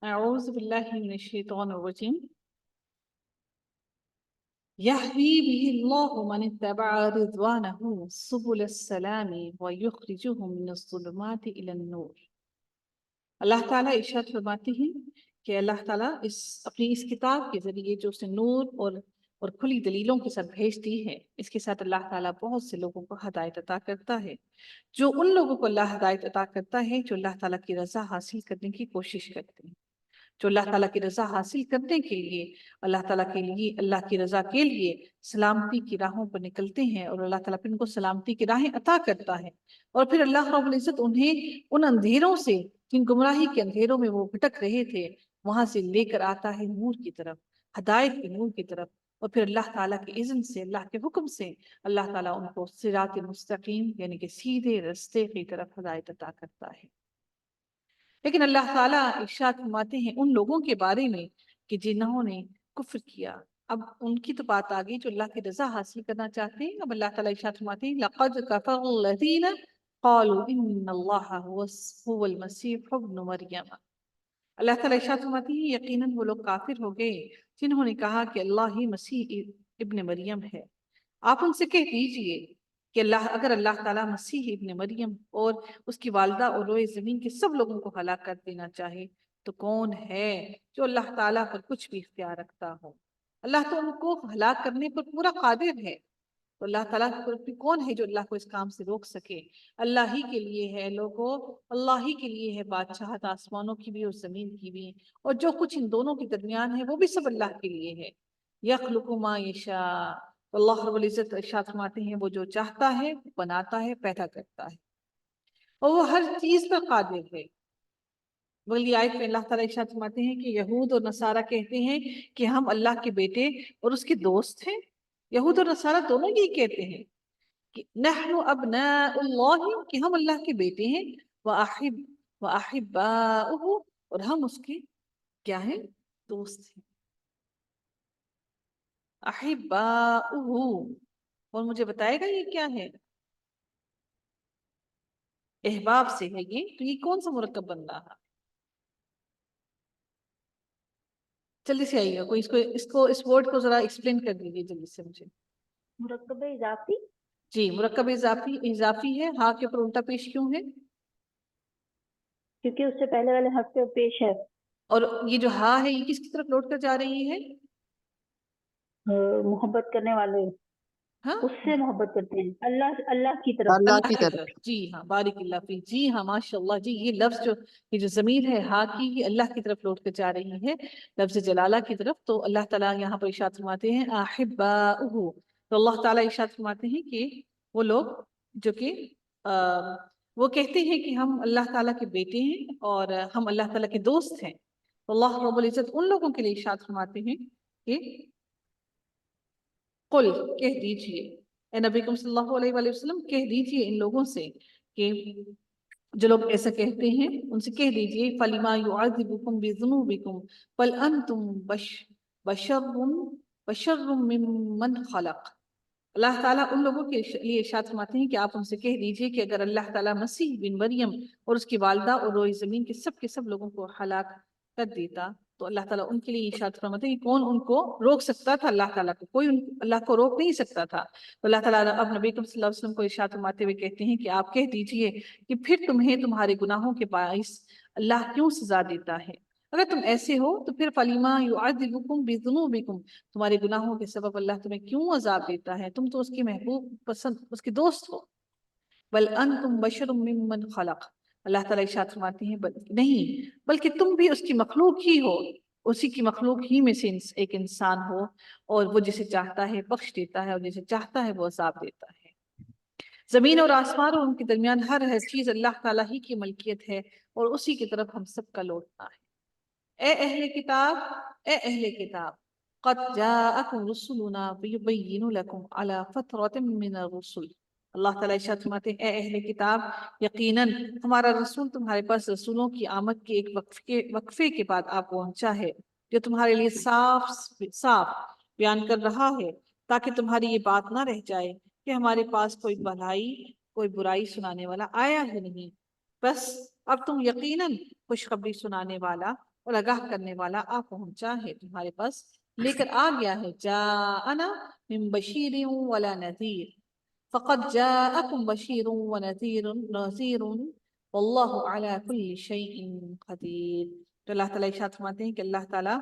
أعوذ بالله من الشيطان الرجيم يهدي به الله من اتبع رضوانه سبل السلام ويخرجهم من الظلمات إلى النور۔ اللہ تعالیٰ ارشاد فرماتے ہیں کہ اللہ تعالیٰ اپنی اس کتاب کے ذریعے جو اسے نور اور کھلی دلیلوں کے ساتھ بھیجتی ہے، اس کے ساتھ اللہ تعالیٰ بہت سے لوگوں کو ہدایت عطا کرتا ہے۔ جو ان لوگوں کو اللہ ہدایت عطا کرتا ہے جو اللہ تعالیٰ کی رضا حاصل کرنے کی کوشش کرتے ہیں، جو اللہ تعالیٰ کی رضا حاصل کرنے کے لیے اللہ تعالیٰ کے لیے اللہ کی رضا کے لیے سلامتی کی راہوں پر نکلتے ہیں، اور اللہ تعالیٰ پھر ان کو سلامتی کی راہیں عطا کرتا ہے، اور پھر اللہ رب العزت انہیں ان اندھیروں سے، جن گمراہی کے اندھیروں میں وہ بھٹک رہے تھے، وہاں سے لے کر آتا ہے نور کی طرف، ہدایت کے نور کی طرف، اور پھر اللہ تعالیٰ کے اذن سے، اللہ کے حکم سے اللہ تعالیٰ ان کو صراط مستقیم یعنی کہ سیدھے رستے کی طرف ہدایت عطا کرتا ہے۔ لیکن اللہ تعالیٰ ارشاد فرماتے ہیں ان لوگوں کے بارے میں کہ جنہوں نے کفر کیا۔ اب ان کی تو بات آ گئی جو اللہ کی رضا حاصل کرنا چاہتے ہیں۔ اب اللہ تعالیٰ ارشاد فرماتے ہیں لَقَدْ كَفَرَ الَّذِينَ قَالُوا إِنَّ اللَّهَ هُوَ الْمَسِيحُ ابْنُ مَرْيَمَ۔ اللہ تعالیٰ ارشاد فرماتے ہیں یقیناً وہ لوگ کافر ہو گئے جنہوں نے کہا کہ اللہ ہی مسیح ابن مریم ہے۔ آپ ان سے کہہ دیجئے کہ اگر اللہ تعالیٰ مسیح ابن مریم اور اس کی والدہ اور روئے زمین کے سب لوگوں کو ہلاک کر دینا چاہے تو کون ہے جو اللہ تعالیٰ پر کچھ بھی اختیار رکھتا ہو؟ اللہ تو ان کو ہلاک کرنے پر پورا قادر ہے، تو اللہ تعالیٰ پر کون ہے جو اللہ کو اس کام سے روک سکے؟ اللہ ہی کے لیے ہے لوگوں، اللہ ہی کے لیے ہے بادشاہت آسمانوں کی بھی اور زمین کی بھی، اور جو کچھ ان دونوں کے درمیان ہے وہ بھی سب اللہ کے لیے ہے۔ یخلق ما یشاء، اللہ رب العزت ارشاد فرماتے ہیں وہ جو چاہتا ہے بناتا ہے، پیدا کرتا ہے، اور وہ ہر چیز پر قادر ہے۔ بلکہ آیت میں اللہ تعالیٰ ارشاد فرماتے ہیں کہ یہود اور نصارہ کہتے ہیں کہ ہم اللہ کے بیٹے اور اس کے دوست ہیں۔ یہود اور نصارہ دونوں یہ کہتے ہیں کہ نحن ابناء اللہ، کہ ہم اللہ کے بیٹے ہیں، وَأَحِبَّاؤُهُ، اور ہم اس کے کیا ہیں؟ دوست ہیں۔ احباؤہ، اور مجھے بتائے گا یہ کیا ہے؟ احباب سے ہے یہ، تو یہ کون سا مرکب بن رہا؟ جلدی سے آئیے گا کوئی، اس ورڈ کو ذرا ایکسپلین کر دیجیے جلدی سے مجھے۔ مرکب اضافی، جی، مرکب اضافی ہے، ہاں کے اوپر الٹا پیش کیوں ہے؟ کیونکہ اس سے پہلے والے حرف پہ پیش ہے۔ اور یہ جو ہاں ہے یہ کس کی طرف لوٹ کر جا رہی ہے؟ محبت کرنے والے، ہاں، اس سے محبت کرتے ہیں، اللہ کی طرف۔ اللہ اللہ کی کی طرف۔ طرف، جی ہاں، بارک اللہ فیک، جی ہاں، ماشاء اللہ، جی یہ لفظ یہ جو ضمیر ہے ہاں کی، یہ اللہ کی طرف لوٹ کر جا رہی ہے، لفظ جلالہ کی طرف۔ تو اللہ تعالیٰ یہاں پر ارشاد فرماتے ہیں احباؤہ، تو اللہ تعالیٰ ارشاد فرماتے ہیں کہ وہ لوگ جو کہ وہ کہتے ہیں کہ ہم اللہ تعالیٰ کے بیٹے ہیں اور ہم اللہ تعالیٰ کے دوست ہیں، تو اللہ رب العزت ان لوگوں کے لیے ارشاد فرماتے ہیں کہ قل، کہہ دیجئے اے نبی صلی اللہ علیہ وآلہ وسلم، کہہ دیجئے ان لوگوں سے کہ جو لوگ ایسا کہتے ہیں ان سے کہہ دیجئے فَلِمَا يُعَذِّبُكُمْ بِذُنُوبِكُمْ بَلْ أَنْتُمْ بَشَرٌ مِّمَّنْ خَلَقَ۔ اللہ تعالیٰ ان لوگوں کے لیے ارشاد فرماتے ہیں کہ آپ ان سے کہہ دیجئے کہ اگر اللہ تعالیٰ مسیح بن مریم اور اس کی والدہ اور روئے زمین کے سب لوگوں کو ہلاک کر دیتا تو اللہ تعالیٰ ان کے لیے ارشاد فرماتے ہیں کہ کون ان کو روک سکتا تھا؟ اللہ تعالیٰ کو کوئی اللہ کو روک نہیں سکتا تھا۔ تو اللہ تعالیٰ اب نبی صلی اللہ علیہ وسلم کو ارشاد فرماتے ہوئے کہتے ہیں کہ آپ کہہ دیجئے کہ پھر تمہیں تمہارے گناہوں کے باعث اللہ کیوں سزا دیتا ہے؟ اگر تم ایسے ہو تو پھر فَلِمَا يُعَذِّبُكُمْ بِذُنُوبِكُمْ، تمہارے گناہوں کے سبب اللہ تمہیں کیوں عذاب دیتا ہے؟ تم تو اس کے محبوب پسند، اس کے دوست ہو۔ بل انتم بشر ممن خلق، اللہ تعالیٰ ارشاد فرماتے ہیں نہیں، بلکہ تم بھی اس کی مخلوق ہی ہو، اسی کی مخلوق ہی میں سے ایک انسان ہو، اور وہ جسے چاہتا ہے بخش دیتا ہے اور جسے چاہتا ہے وہ عذاب دیتا ہے۔ زمین اور آسمان اور ان کے درمیان ہر چیز اللہ تعالیٰ ہی کی ملکیت ہے، اور اسی کی طرف ہم سب کا لوٹنا ہے۔ اے اہل کتاب قد جاءکم رسولنا یبین لکم علی فترۃ من الرسل، اللہ تعالیٰ ارشاد فرماتے ہیں اے اہل کتاب، یقیناً ہمارا رسول تمہارے پاس رسولوں کی آمد کے ایک وقفے کے بعد آپ پہنچا ہے، جو تمہارے لیے صاف بیان کر رہا ہے، تاکہ تمہاری یہ بات نہ رہ جائے کہ ہمارے پاس کوئی بھلائی کوئی برائی سنانے والا آیا ہے نہیں، بس اب تم یقیناً خوشخبری سنانے والا اور آگاہ کرنے والا آ پہنچا ہے تمہارے پاس، لے کر آ گیا ہے، جاءنا من بشیر ولا نذیر، فقد جاءکم بشیر نذیر واللہ علی کل شیء قدیر۔ تو اللہ تعالیٰ ارشاد فرماتے ہیں کہ اللہ تعالیٰ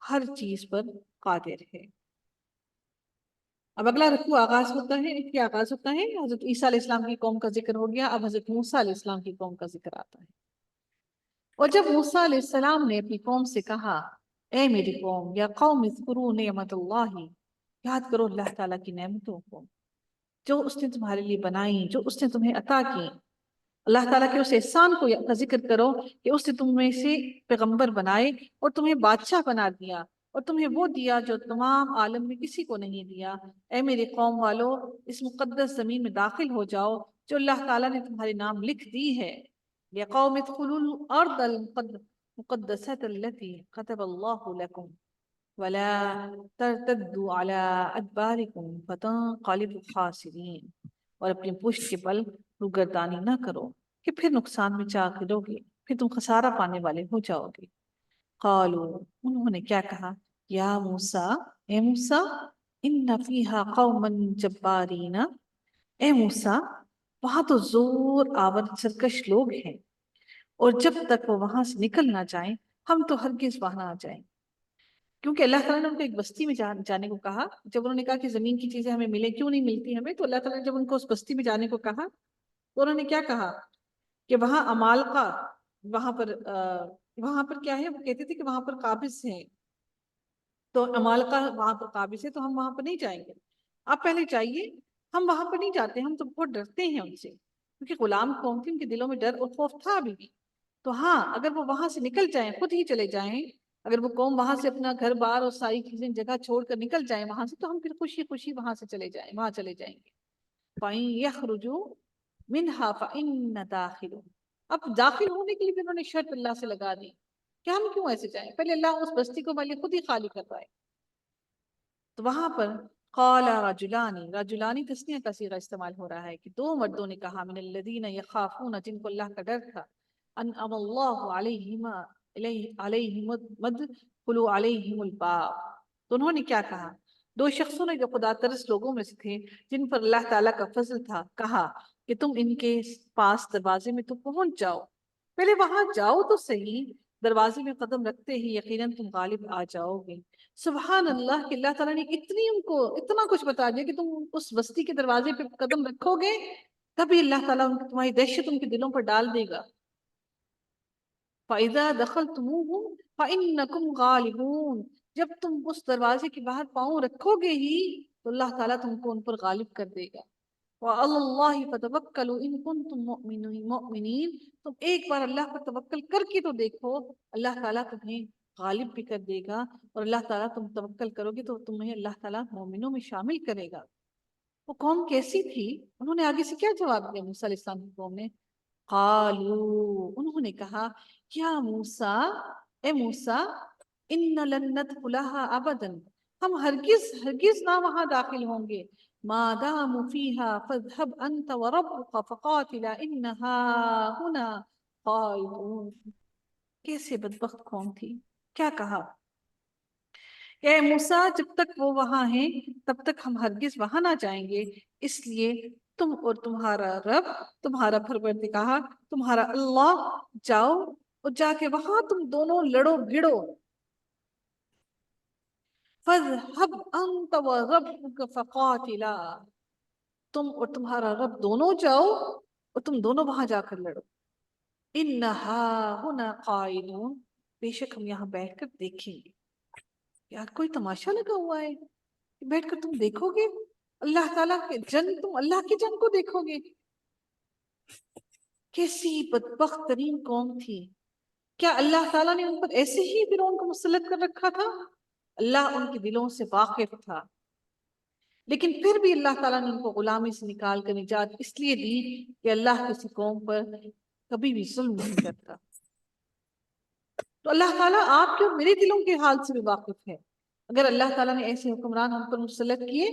ہر چیز پر قادر ہے۔ اب اگلا رکوع آغاز ہوتا ہے، کیا آغاز ہوتا ہے؟ حضرت عیسیٰ علیہ السلام کی قوم کا ذکر ہو گیا، اب حضرت موسیٰ علیہ السلام کی قوم کا ذکر آتا ہے۔ اور جب موسیٰ علیہ السلام نے اپنی قوم سے کہا، اے میری قوم، یا قوم اذکروا نعمت اللہ، یاد کرو اللہ تعالیٰ کی نعمتوں کو جو اس نے تمہارے لیے بنائی، جو اس نے تمہیں عطا کی۔ اللہ تعالیٰ کے اس احسان کا ذکر کرو کہ اس نے تم میں سے پیغمبر بنائے اور تمہیں بادشاہ بنا دیا، اور تمہیں وہ دیا جو تمام عالم میں کسی کو نہیں دیا۔ اے میری قوم والو، اس مقدس زمین میں داخل ہو جاؤ جو اللہ تعالیٰ نے تمہارے نام لکھ دی ہے۔ یا قوم ادخلوا الارض المقدسة التي كتب الله لكم ولا ترتدوا على ادباركم فتنقلبوا خاسرين، اور اپنی پشت کے بل روگردانی نہ کرو کہ پھر نقصان میں جا گرو گے، پھر تم خسارہ پانے والے ہو جاؤ گے۔ قالوا، انہوں نے کیا کہا، یا موسیٰ، اے موسیٰ، ان فیہا قوما جبارین، اے موسیٰ وہاں تو زور آور سرکش لوگ ہیں، اور جب تک وہ وہاں سے نکل نہ جائیں ہم تو ہرگز وہاں نہ جائیں۔ کیونکہ اللہ تعالیٰ نے ان کو ایک بستی میں جانے کو کہا، جب انہوں نے کہا کہ زمین کی چیزیں ہمیں ملیں، کیوں نہیں ملتی ہمیں، تو اللہ تعالیٰ نے جب ان کو اس بستی میں جانے کو کہا تو انہوں نے کیا کہا کہ وہاں عمالقہ، وہاں پر کیا ہے، وہ کہتے تھے کہ وہاں پر قابض ہیں، تو عمالقہ وہاں پر قابض ہے تو ہم وہاں پر نہیں جائیں گے، آپ پہلے جائیے، ہم وہاں پر نہیں جاتے، ہم تو بہت ڈرتے ہیں ان سے، کیونکہ غلام قوم تھی، ان کے دلوں میں ڈر اور خوف تھا ابھی بھی۔ تو ہاں، اگر وہ وہاں سے نکل جائیں، خود ہی چلے جائیں، اگر وہ قوم وہاں سے اپنا گھر بار اور ساری چیزیں جگہ چھوڑ کر نکل جائیں وہاں سے، تو ہم پھر خوشی خوشی وہاں سے چلے جائیں گے۔ فَإِن يَخْرُجُوا مِنْهَا فَإِنَّ دَاخِلُونَ، اب داخل ہونے کے لیے بھی انہوں نے شرط اللہ سے لگا دی کہ ہم کیوں ایسے جائیں، پہلے اللہ اس بستی کو پہلے خود ہی خالی کر رہا ہے۔ تو وہاں پر قال رجلانی تسنیہ کا صیغہ استعمال ہو رہا ہے کہ دو مردوں نے کہا، من الذین یخافون، جن کو اللہ کا ڈر تھا، انعم اللہ علیہم ادخلوا علیہم الباب، تو انہوں نے کیا کہا، دو شخصوں نے جو خدا ترس لوگوں میں سے تھے جن پر اللہ تعالیٰ کا فضل تھا، کہا کہ تم ان کے پاس دروازے میں تو پہنچ جاؤ، پہلے وہاں جاؤ تو صحیح، دروازے میں قدم رکھتے ہی یقیناً تم غالب آ جاؤ گے۔ سبحان اللہ کہ اللہ تعالیٰ نے ان کو اتنا کچھ بتا دیا کہ تم اس بستی کے دروازے پہ قدم رکھو گے تبھی اللہ تعالیٰ تمہاری دہشت ان کے دلوں پر ڈال دے گا۔ فَإِذَا دَخَلْتُمُوهُ فَإِنَّكُمْ غَالِبُونَ، جب تم اس دروازے کے باہر پاؤں رکھو گے ہی تو اللہ تعالیٰ تم کو ان پر غالب کر دے گا۔ وَعَلَى اللَّهِ فَتَوَكَّلُوا إِن كُنتُم مُؤْمِنِينَ، تم ایک بار اللہ پر توکل کر کے تو دیکھو، اللہ تعالیٰ تمہیں غالب بھی کر دے گا، اور اللہ تعالیٰ تم توکل کرو گے تو تمہیں اللہ تعالیٰ مومنوں میں شامل کرے گا۔ وہ قوم کیسی تھی، انہوں نے آگے سے کیا جواب دیا موسیٰ علیہ السلام کی قوم نے، قالوا، انہوں نے کہا، یا موسیٰ، اے موسیٰ، ان لن ندخلها ابدا، ہم ہرگز نہ وہاں داخل ہوں گے، ما داموا فيها فاذهب انت وربك فقاتلا انها هنا قائدون۔ کیسے بدبخت قوم تھی، کیا کہا، اے موسیٰ جب تک وہ وہاں ہیں تب تک ہم ہرگز وہاں نہ جائیں گے، اس لیے تم اور تمہارا رب، تمہارا پروردگار، تمہارا اللہ جاؤ اور جا کے وہاں تم دونوں لڑو بھیڑو۔ فَاذْهَبْ أَنْتَ وَرَبُّكَ فَقَاتِلَا، تم اور تمہارا رب دونوں جاؤ اور تم دونوں وہاں جا کر لڑو۔ إِنَّهَا هُنَا قَائِدُونَ، بے شک ہم یہاں بیٹھ کر دیکھیں گے۔ یار کوئی تماشا لگا ہوا ہے، بیٹھ کر تم دیکھو گے اللہ تعالیٰ کے جنگ، تم اللہ کی جنگ کو دیکھو گے۔ کیسی بدبخت ترین قوم تھی، کیا اللہ تعالیٰ نے ان پر ایسے ہی فرعون کو مسلط کر رکھا تھا؟ اللہ ان کے دلوں سے واقف تھا، لیکن پھر بھی اللہ تعالیٰ نے ان کو غلامی سے نکال کر نجات اس لیے دی کہ اللہ کسی قوم پر کبھی بھی ظلم نہیں کرتا۔ تو اللہ تعالیٰ آپ کے اور میرے دلوں کے حال سے بھی واقف ہے، اگر اللہ تعالیٰ نے ایسے حکمران ہم پر مسلط کیے،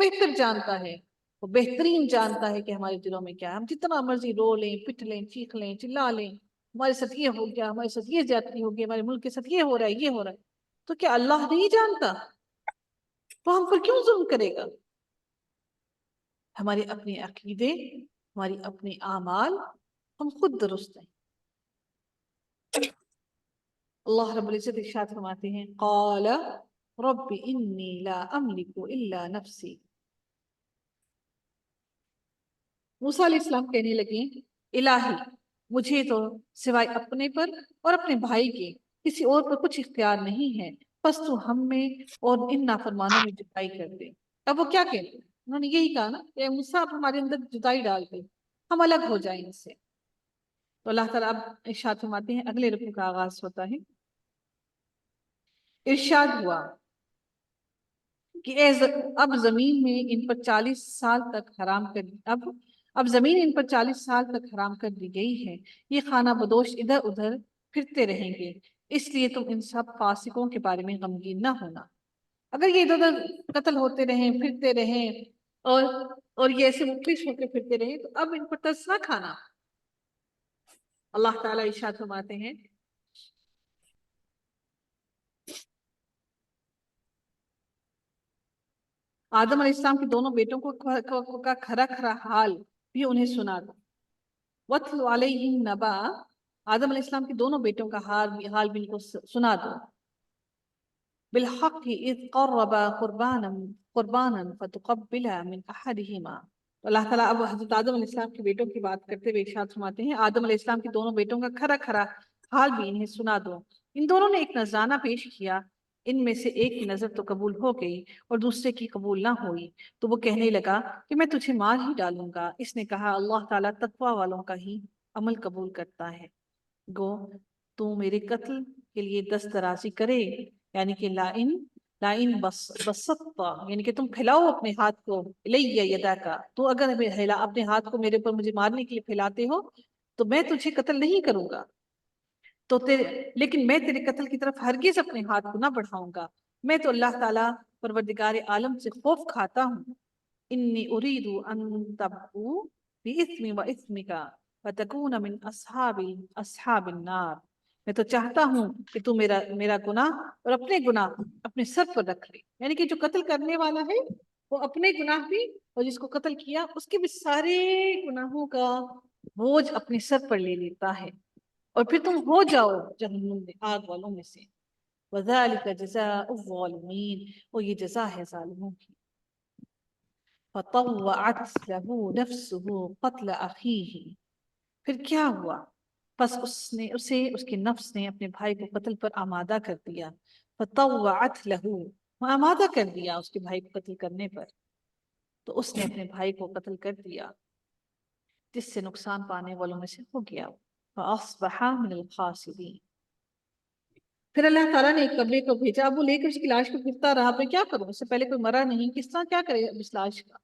بہتر جانتا ہے، وہ بہترین جانتا ہے کہ ہمارے دلوں میں کیا ہے، ہم جتنا مرضی رو لیں، پٹ لیں، چیخ لیں، چلا لیں، ہمارے ساتھ یہ ہو گیا، ہمارے ساتھ یہ زیادتی ہو گئی، ہمارے ملک کے ساتھ یہ ہو رہا ہے، یہ ہو رہا ہے، تو کیا اللہ نہیں جانتا؟ تو ہم پر کیوں ظلم کرے گا؟ ہمارے اپنے عقیدے، ہماری اپنے اعمال ہم خود درست ہیں۔ اللہ رب العزت ارشاد فرماتے ہیں قال رب انی لا املک الا نفسی۔ موسیٰ علیہ السلام کہنے لگے الہی مجھے تو سوائے اپنے پر اور اپنے بھائی کے کسی اور پر کچھ اختیار نہیں ہے، پس تو ہم میں اور ان نافرمانوں میں جدائی کر دے۔ اب وہ کیا کہتے ہیں؟ انہوں نے یہی کہا نا کہ موسیٰ آپ ہمارے اندر جدائی ڈال دے، ہم الگ ہو جائیں ان سے۔ تو اللہ تعالیٰ اب ارشاد فرماتے ہیں، اگلے رکوع کا آغاز ہوتا ہے، ارشاد ہوا کہ اب زمین میں ان پر 40 سال تک حرام کر اب زمین ان پر 40 سال تک حرام کر دی گئی ہے، یہ خانہ بدوش ادھر ادھر پھرتے رہیں گے، اس لیے تم ان سب فاسقوں کے بارے میں غمگین نہ ہونا۔ اگر یہ ادھر ادھر قتل ہوتے رہیں، پھرتے رہیں اور یہ ایسے مفلس ہو کے پھرتے رہیں تو اب ان پر ترس نہ کھانا۔ اللہ تعالیٰ ارشاد فرماتے ہیں آدم علیہ السلام کے دونوں بیٹوں کا کھرا کھرا حال بھی انہیں سنا دو۔ وَاتْلُ عَلَيْهِمْ نَبَأَ، آدم علیہ السلام کے دونوں بیٹوں کا حال بھی ان کو سنا دو۔ بِالْحَقِّ إِذْ قَرَّبَا قُرْبَانًا فَتُقَبِّلَ مِنْ أَحَدِهِمَا۔ تو اللہ تعالیٰ اب حضرت آدم علیہ السلام کے بیٹوں کی بات کرتے ہوئے ارشاد فرماتے ہیں آدم علیہ السلام کے دونوں بیٹوں کا کھرا کھرا حال بھی انہیں سنا دو۔ ان دونوں نے ایک نذرانہ پیش کیا، ان میں سے ایک کی نظر تو قبول ہو گئی اور دوسرے کی قبول نہ ہوئی، تو وہ کہنے لگا کہ میں تجھے مار ہی ڈالوں گا۔ اس نے کہا اللہ تعالیٰ تقوی والوں کا ہی عمل قبول کرتا ہے، گو تو میرے قتل کے لیے دست درازی کرے، یعنی کہ لائن بسطا، یعنی کہ تم پھیلاؤ اپنے ہاتھ کو، الیہ یداکا، تو اگر اپنے ہاتھ کو میرے پر مجھے مارنے کے لیے پھیلاتے ہو تو میں تجھے قتل نہیں کروں گا، لیکن میں تیرے قتل کی طرف ہرگز اپنے ہاتھ کو نہ بڑھاؤں گا۔ میں تو اللہ تعالیٰ پروردگار عالم سے خوف کھاتا ہوں۔ انی ارید ان تبؤ باسمی و اسمک فتکون من اصحاب النار۔ میں تو چاہتا ہوں کہ تو میرا گناہ اور اپنے گناہ اپنے سر پر رکھ لے، یعنی کہ جو قتل کرنے والا ہے وہ اپنے گناہ بھی اور جس کو قتل کیا اس کے بھی سارے گناہوں کا بوجھ اپنے سر پر لے لیتا ہے، اور پھر تم ہو جاؤ جہنم میں آگ والوں میں سے۔ وَذَلِكَ جَزَاءُ الظَّالِمِينَ، اور یہ جزا ہے ظالموں کی۔ فَطَوَّعَتْ لَهُ نَفْسُهُ قَتْلَ أَخِيهِ، پھر کیا ہوا؟ پس اس کے نفس نے اپنے بھائی کو قتل پر آمادہ کر دیا۔ فَطَوَّعَتْ لَهُ، آمادہ کر دیا اس کے بھائی کو قتل کرنے پر، تو اس نے اپنے بھائی کو قتل کر دیا، جس سے نقصان پانے والوں میں سے ہو گیا۔ فَأَصْبَحَ مِنَ الْخَاسِرِينَ، پھر اللہ تعالیٰ نے ایک قبرے کو بھیجا، اب وہ لے کر اس کی لاش کو پھرتا رہا، پہ کیا کروں، اس سے پہلے کوئی مرا نہیں، کس طرح کیا کرے اب اس لاش کا؟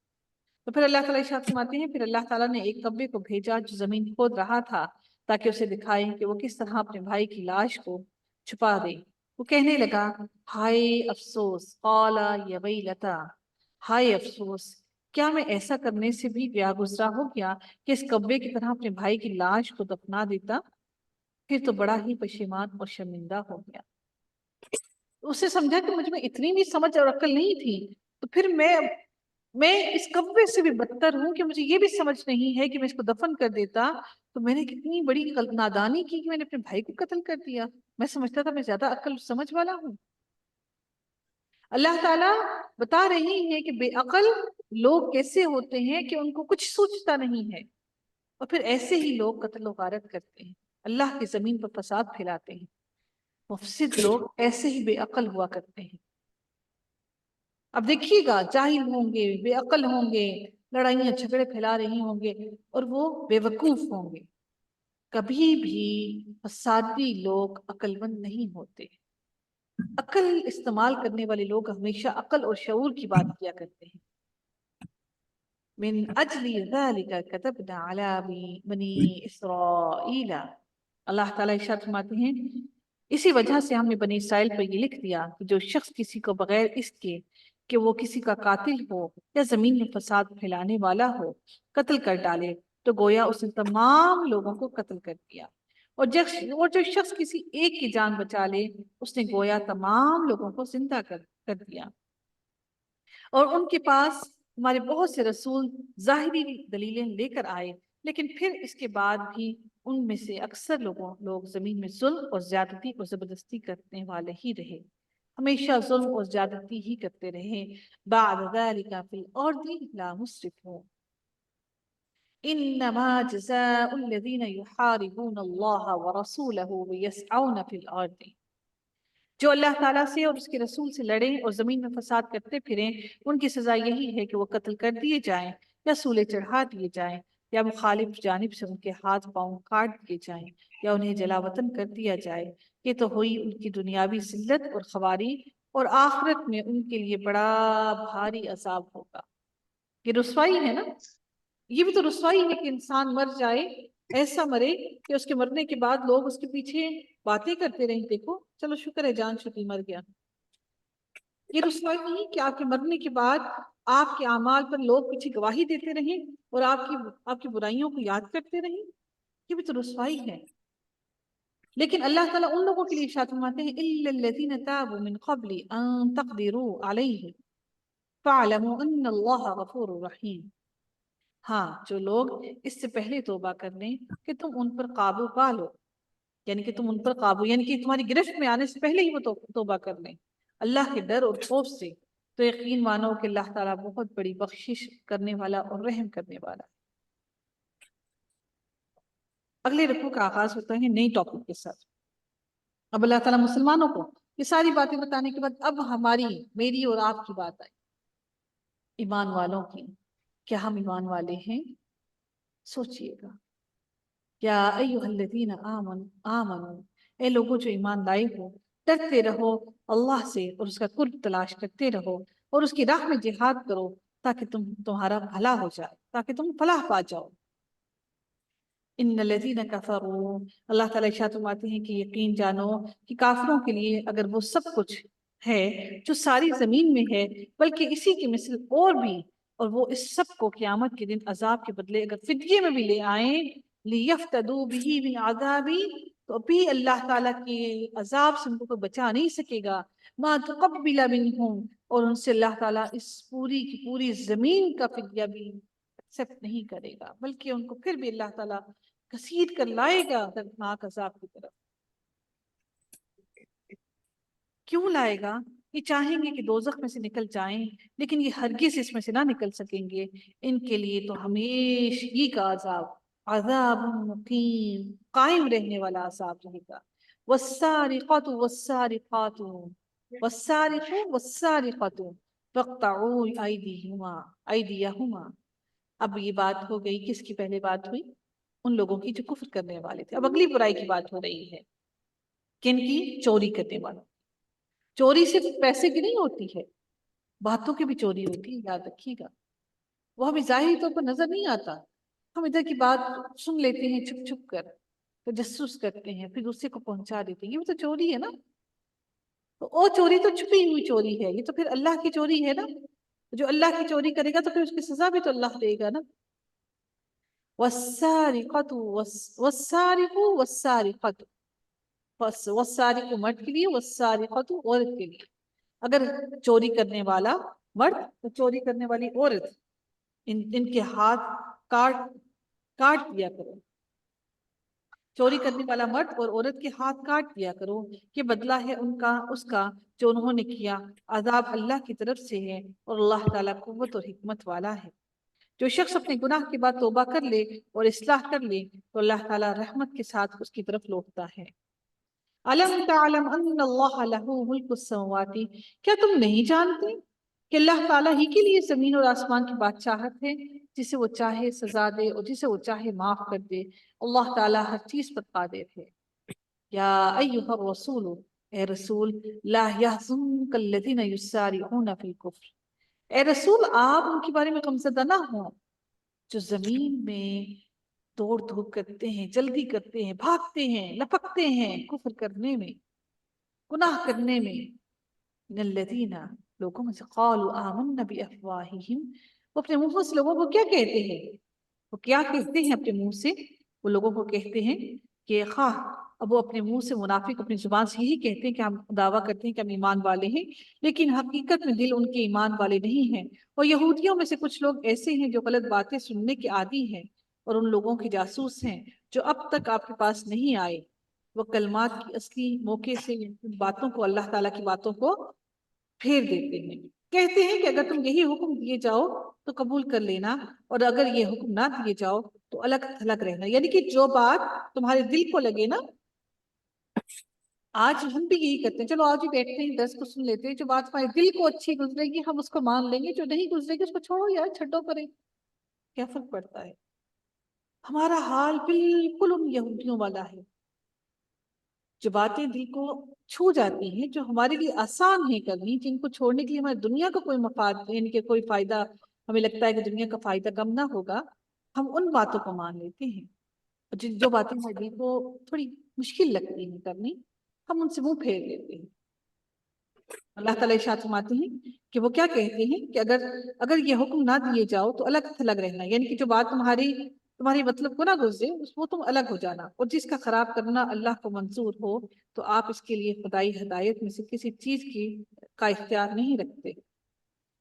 تو پھر اللہ تعالیٰ ارشاد فرماتے ہیں پھر اللہ تعالیٰ نے ایک قبرے کو بھیجا جو زمین کھود رہا تھا تاکہ اسے دکھائے کہ وہ کس طرح اپنے بھائی کی لاش کو چھپا دے۔ وہ کہنے لگا ہائے افسوس، قال یا ویلتا، ہائے افسوس، کیا میں ایسا کرنے سے بھی گیا گزرا ہو گیا کہ اس قبرے کی طرح اپنے بھائی کی لاش کو دفنا دیتا؟ پھر تو بڑا ہی پشیمان اور شرمندہ ہو گیا۔ اسے سمجھا کہ مجھ میں اتنی بھی سمجھ اور عقل نہیں تھی، تو پھر میں اس قبرے سے بھی بدتر ہوں کہ مجھے یہ بھی سمجھ نہیں ہے کہ میں اس کو دفن کر دیتا تو میں نے کتنی بڑی نادانی کی کہ میں نے اپنے بھائی کو قتل کر دیا۔ میں سمجھتا تھا میں زیادہ عقل سمجھ والا ہوں۔ اللہ تعالیٰ بتا رہی ہے کہ بے عقل لوگ کیسے ہوتے ہیں کہ ان کو کچھ سوچتا نہیں ہے، اور پھر ایسے ہی لوگ قتل و غارت کرتے ہیں، اللہ کی زمین پر فساد پھیلاتے ہیں۔ مفسد لوگ ایسے ہی بے عقل ہوا کرتے ہیں۔ اب دیکھیے گا جاہل ہوں گے، بے عقل ہوں گے، لڑائیاں جھگڑے پھیلا رہی ہوں گے اور وہ بے وقوف ہوں گے، کبھی بھی فسادی لوگ عقل مند نہیں ہوتے۔ عقل استعمال کرنے والے لوگ ہمیشہ عقل اور شعور کی بات کیا کرتے ہیں۔ من اجل ذلك كتبنا على بنی اسرائیل، اللہ تعالیٰ ارشاد فرماتے ہیں اسی وجہ سے ہم نے بنی اسرائیل پر یہ لکھ دیا کہ جو شخص کسی کو بغیر اس کے کہ وہ کسی کا قاتل ہو یا زمین میں فساد پھیلانے والا ہو قتل کر ڈالے تو گویا اس نے تمام لوگوں کو قتل کر دیا۔ اور جو شخص کسی ایک کی جان بچا لے اس نے گویا تمام لوگوں کو زندہ کر دیا۔ اور ان کے پاس ہمارے بہت سے رسول ظاہری دلیلیں لے کر آئے، لیکن پھر اس کے بعد بھی ان میں سے اکثر لوگ زمین میں ظلم اور زیادتی اور زبردستی کرنے والے ہی رہے، ہمیشہ ظلم اور زیادتی ہی کرتے رہے۔ بعد ذلك في الارض لا مسرفون انما جزاء الذين يحاربون الله ورسوله ويسعون في الارض، جو اللہ تعالیٰ سے اور اس کے رسول سے لڑیں اور زمین میں فساد کرتے پھریں، ان کی سزا یہی ہے کہ وہ قتل کر دیے جائیں یا سولے چڑھا دیے جائیں یا مخالف جانب سے ان کے ہاتھ پاؤں کاٹ دیے جائیں یا انہیں جلا وطن کر دیا جائے۔ یہ تو ہوئی ان کی دنیاوی ذلت اور خواری، اور آخرت میں ان کے لیے بڑا بھاری عذاب ہوگا۔ یہ رسوائی ہے نا، یہ بھی تو رسوائی ہے کہ انسان مر جائے، ایسا مرے کہ اس کے مرنے کے بعد لوگ اس کے پیچھے باتیں کرتے رہیں، دیکھو چلو شکر ہے جان چھٹی مر گیا۔ یہ رسوائی نہیں کہ آپ کے مرنے کے بعد آپ کے اعمال پر لوگ پیچھے گواہی دیتے رہیں اور آپ کی برائیوں کو یاد کرتے رہیں، یہ بھی تو رسوائی ہے۔ لیکن اللہ تعالیٰ ان لوگوں کے لیے ارشاد فرماتے ہیں الا الذين تابوا من قبل ان تقدروا عليهم فاعلموا ان الله غفور رحیم۔ ہاں، جو لوگ اس سے پہلے توبہ کر لیں کہ تم ان پر قابو پا لو، یعنی کہ تم ان پر قابو، یعنی کہ تمہاری گرفت میں آنے سے پہلے ہی وہ توبہ کر لیں اللہ کے ڈر اور خوف سے، تو یقین مانو کہ اللہ تعالیٰ بہت بڑی بخشش کرنے والا اور رحم کرنے والا۔ اگلے رکوع کا آغاز ہوتا ہے نئی ٹاپک کے ساتھ۔ اب اللہ تعالیٰ مسلمانوں کو یہ ساری باتیں بتانے کے بعد اب میری اور آپ کی بات آئی، ایمان والوں کی۔ کیا ہم ایمان والے ہیں؟ سوچئے گا۔ یا ایھا الذین آمنوا، اے لوگوں جو ایمان لائے ہو، ڈرتے رہو اللہ سے اور اس کا قرب تلاش کرتے رہو اور اس کی راہ میں جہاد کرو تاکہ تمہارا بھلا ہو جائے، تاکہ تم فلاح پا جاؤ۔ ان الذین کفروا، اللہ تعالیٰ ارشاد فرماتے ہیں کہ یقین جانو کہ کافروں کے لیے اگر وہ سب کچھ ہے جو ساری زمین میں ہے بلکہ اسی کی مثل اور بھی، اور وہ اس سب کو قیامت کے دن عذاب کے بدلے اگر فدیے میں بھی لے آئیں، لیفتدوا بہ من عذابی، تو بھی اللہ تعالیٰ کے عذاب سے ان کو کوئی بچا نہیں سکے گا۔ ما تقبل منہم، اور ان سے اللہ تعالیٰ اس پوری کی پوری زمین کا فدیہ بھی ایکسپٹ نہیں کرے گا، بلکہ ان کو پھر بھی اللہ تعالیٰ گھسیٹ کر لائے گا دردناک عذاب کی طرف۔ کیوں لائے گا؟ یہ چاہیں گے کہ دوزخ میں سے نکل جائیں، لیکن یہ ہرگز اس میں سے نہ نکل سکیں گے۔ ان کے لیے تو ہمیشگی کا عذاب، عذاب مقیم، قائم رہنے والا عذاب رہے گا۔ والسارقۃ والسارقات والسارق والسارقۃ فاقطعوا ایدیہما۔ اب یہ بات ہو گئی، کس کی پہلے بات ہوئی؟ ان لوگوں کی جو کفر کرنے والے تھے۔ اب اگلی برائی کی بات ہو رہی ہے، کن کی؟ چوری کرنے والوں۔ چوری صرف پیسے کی نہیں ہوتی ہے، باتوں کی بھی چوری ہوتی ہے، یاد رکھیے گا۔ وہ ہمیں ظاہری طور پر نظر نہیں آتا، ہم ادھر کی بات سن لیتے ہیں چھپ چھپ کر، تجسس کرتے ہیں، پھر دوسرے کو پہنچا دیتے ہیں، یہ بھی تو چوری ہے نا۔ تو وہ چوری تو چھپی ہوئی چوری ہے، یہ تو پھر اللہ کی چوری ہے نا۔ جو اللہ کی چوری کرے گا تو پھر اس کی سزا بھی تو اللہ دے گا نا۔ والسارقۃ والسارق والسارقۃ، والسارق مرد کے لیے، والسارقۃ عورت کے لیے۔ اگر چوری کرنے والا مرد تو چوری کرنے والی عورت، ان کے ہاتھ کاٹ دیا کرو۔ چوری کرنے والا مرد اور عورت کے ہاتھ کاٹ دیا کرو، یہ بدلہ ہے اس کا جو انہوں نے کیا، عذاب اللہ کی طرف سے ہے، اور اللہ تعالیٰ قوت اور حکمت والا ہے۔ جو شخص اپنے گناہ کے بعد توبہ کر لے اور اصلاح کر لے تو اللہ تعالیٰ رحمت کے ساتھ اس کی طرف لوٹتا ہے۔ أَلَمْ تَعْلَمْ أَنَّ اللَّهَ لَهُ مُلْكُ السَّمَاوَاتِ، کیا تم نہیں جانتے کہ اللہ تعالیٰ ہی کے لیے زمین اور آسمان کی بادشاہت ہے، جسے وہ چاہے سزا دے اور جسے وہ چاہے معاف کر دے۔ اللہ تعالیٰ ہر چیز پر قادر ہے۔ یا ایھا الرسول، اے رسول، لا يحزنک الذین یسارعون فی الکفر، اے رسول آپ ان کے بارے میں غمزدہ نہ ہوں جو زمین میں دوڑ دھوپ کرتے ہیں، جلدی کرتے ہیں، بھاگتے ہیں، لپکتے ہیں کفر کرنے میں، گناہ کرنے میں۔ من الذین، لوگوں میں سے، قالوا آمنا بافواہہم، وہ اپنے منہ سے لوگوں کو کیا کہتے ہیں؟ وہ کیا کہتے ہیں اپنے منہ سے؟ وہ لوگوں کو کہتے ہیں کہ خواہ اب وہ اپنے منہ سے منافق اپنی زبان سے یہی کہتے ہیں کہ ہم دعویٰ کرتے ہیں کہ ہم ایمان والے ہیں، لیکن حقیقت میں دل ان کے ایمان والے نہیں ہیں۔ اور یہودیوں میں سے کچھ لوگ ایسے ہیں جو غلط باتیں سننے کے عادی ہیں اور ان لوگوں کے جاسوس ہیں جو اب تک آپ کے پاس نہیں آئے۔ وہ کلمات کی اصلی موقع سے باتوں کو، اللہ تعالیٰ کی باتوں کو پھیر دیتے ہیں، کہتے ہیں کہ اگر تم یہی حکم دیے جاؤ تو قبول کر لینا، اور اگر یہ حکم نہ دیے جاؤ تو الگ تھلگ رہنا۔ یعنی کہ جو بات تمہارے دل کو لگے نا، آج ہم بھی یہی کرتے ہیں، چلو آج ہی بیٹھتے ہیں درس کو سن لیتے ہیں، جو بات ہمارے دل کو اچھی گزرے گی ہم اس کو مان لیں گے، جو نہیں گزرے گی اس کو چھوڑو یار، چھڈو کرے، کیا فرق پڑتا ہے۔ ہمارا حال بالکل ان یہودیوں والا ہے، جو باتیں دل کو چھو جاتی ہیں، جو ہمارے لیے آسان ہے کرنی، جن کو چھوڑنے کے لیے ہماری دنیا کا کوئی مفاد، یعنی کہ کوئی فائدہ، ہمیں لگتا ہے کہ دنیا کا فائدہ کم نہ ہوگا، ہم ان باتوں کو مان لیتے ہیں۔ جو باتیں ہمارے دل کو تھوڑی مشکل لگتی ہیں کرنی، ہم ان سے منہ پھیر لیتے ہیں۔ اللہ تعالیٰ ارشاد فرماتے ہیں کہ وہ کیا کہتے ہیں کہ اگر یہ حکم نہ دیے جاؤ تو الگ تھلگ رہنا، یعنی کہ جو بات تمہاری مطلب کو نہ گزرے وہ تم الگ ہو جانا، اور جس کا خراب کرنا اللہ کو منظور ہو تو آپ اس کے لیے خدائی ہدایت میں سے کسی چیز کا اختیار نہیں رکھتے۔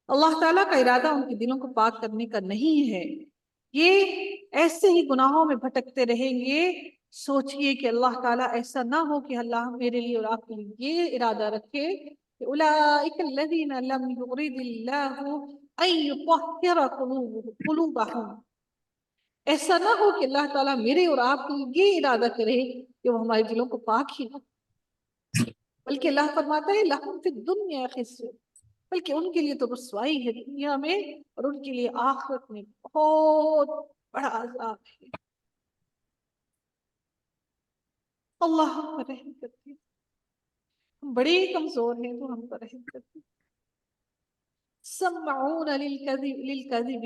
اللہ تعالیٰ کا ارادہ ان کے دلوں کو پاک کرنے کا نہیں ہے، یہ ایسے ہی گناہوں میں بھٹکتے رہیں گے۔ سوچئے کہ اللہ تعالیٰ ایسا نہ ہو کہ اللہ میرے لیے اور آپ کے لیے یہ ارادہ رکھے کہ اولئک الذین لم یرد اللہ ان یطہر قلوبہم، ایسا نہ ہو کہ اللہ تعالیٰ میرے اور آپ کے لیے یہ ارادہ کرے کہ وہ ہمارے دلوں کو پاک ہی نہ، بلکہ اللہ فرماتا ہے لہم فی الدنیا خزی، بلکہ ان کے لیے تو رسوائی ہے دنیا میں، اور ان کے لیے آخرت میں بہت بڑا عذاب ہے۔ اللہ ہم پر رحم کرتے ہیں، ہم بڑے کمزور ہیں تو ہم پر رحم کرتے ہیں۔ سمعون للکذب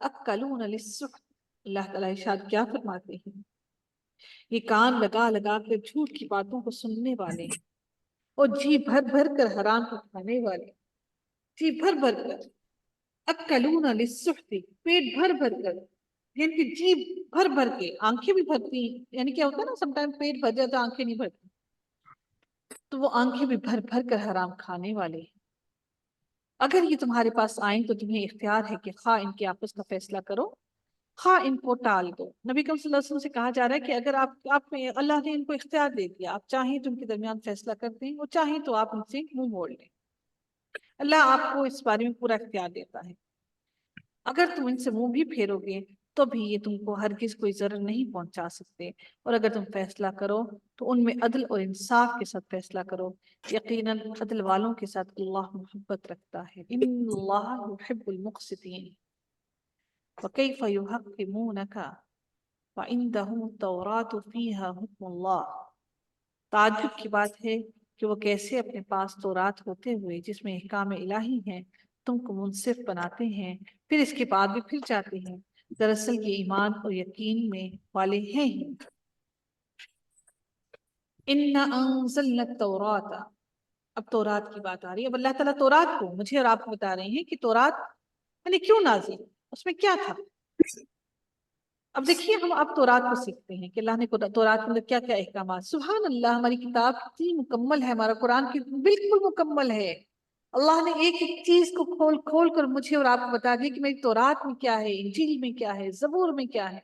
اکلون للسحت، اللہ تعالیٰ ارشاد کیا فرماتے ہیں، یہ کان لگا لگا کر جھوٹ کی باتوں کو سننے والے ہیں، اور جی بھر بھر کر حرام کو کھانے والے، جی بھر بھر کر، اکلون للسحت، پیٹ بھر بھر کر، یعنی کہ جی بھر بھر کے، آنکھیں بھی بھرتی ہیں، یعنی کیا ہوتا ہے نا سم ٹائم پیٹ بھر جاتا آنکھیں نہیں بھرتی، تو وہ آنکھیں بھی بھر بھر کر حرام کھانے والے ہیں۔ اگر یہ تمہارے پاس آئیں تو تمہیں اختیار ہے کہ خواہ ان کے آپس کا فیصلہ کرو، خواہ ان کو ٹال دو۔ نبی کریم صلی اللہ علیہ وسلم سے کہا جا رہا ہے کہ اگر آپ میں اللہ نے ان کو اختیار دے دیا، آپ چاہیں تو ان کے درمیان فیصلہ کر دیں اور چاہیں تو آپ ان سے منہ موڑ لیں، اللہ آپ کو اس بارے میں پورا اختیار دیتا ہے۔ اگر تم ان سے منہ بھی پھیرو گے تو بھی یہ تم کو ہرگز کوئی ضرر نہیں پہنچا سکتے، اور اگر تم فیصلہ کرو تو ان میں عدل اور انصاف کے ساتھ فیصلہ کرو، یقیناً عدل والوں کے ساتھ اللہ محبت رکھتا ہے۔ ان اللہ يحب المقسطین وکیف یحکمونک وعندهم التوراۃ فیہا حکم اللہ۔ تعجب کی بات ہے کہ وہ کیسے اپنے پاس تورات ہوتے ہوئے جس میں احکام الہی ہیں تم کو منصف بناتے ہیں، پھر اس کے بعد بھی پھر جاتے ہیں، دراصل یہ ایمان اور یقین میں والے ہیں ہی۔ اِنَّا أَنزَلْنَا التَّوْرَاةَ، اب تورات کی بات آ رہی ہے۔ اب اللہ تعالیٰ تورات کو مجھے اور آپ کو بتا رہے ہیں کہ تورات یعنی کیوں نازل، اس میں کیا تھا۔ اب دیکھیے ہم اب تورات کو سیکھتے ہیں کہ اللہ نے تورات کے اندر کیا کیا احکامات، سبحان اللہ ہماری کتاب کتنی مکمل ہے، ہمارا قرآن کی بالکل مکمل ہے۔ اللہ نے ایک ایک چیز کو کھول کھول کر مجھے اور آپ کو بتا دیا کہ میری تورات میں کیا ہے، انجیل میں کیا ہے، زبور میں کیا ہے،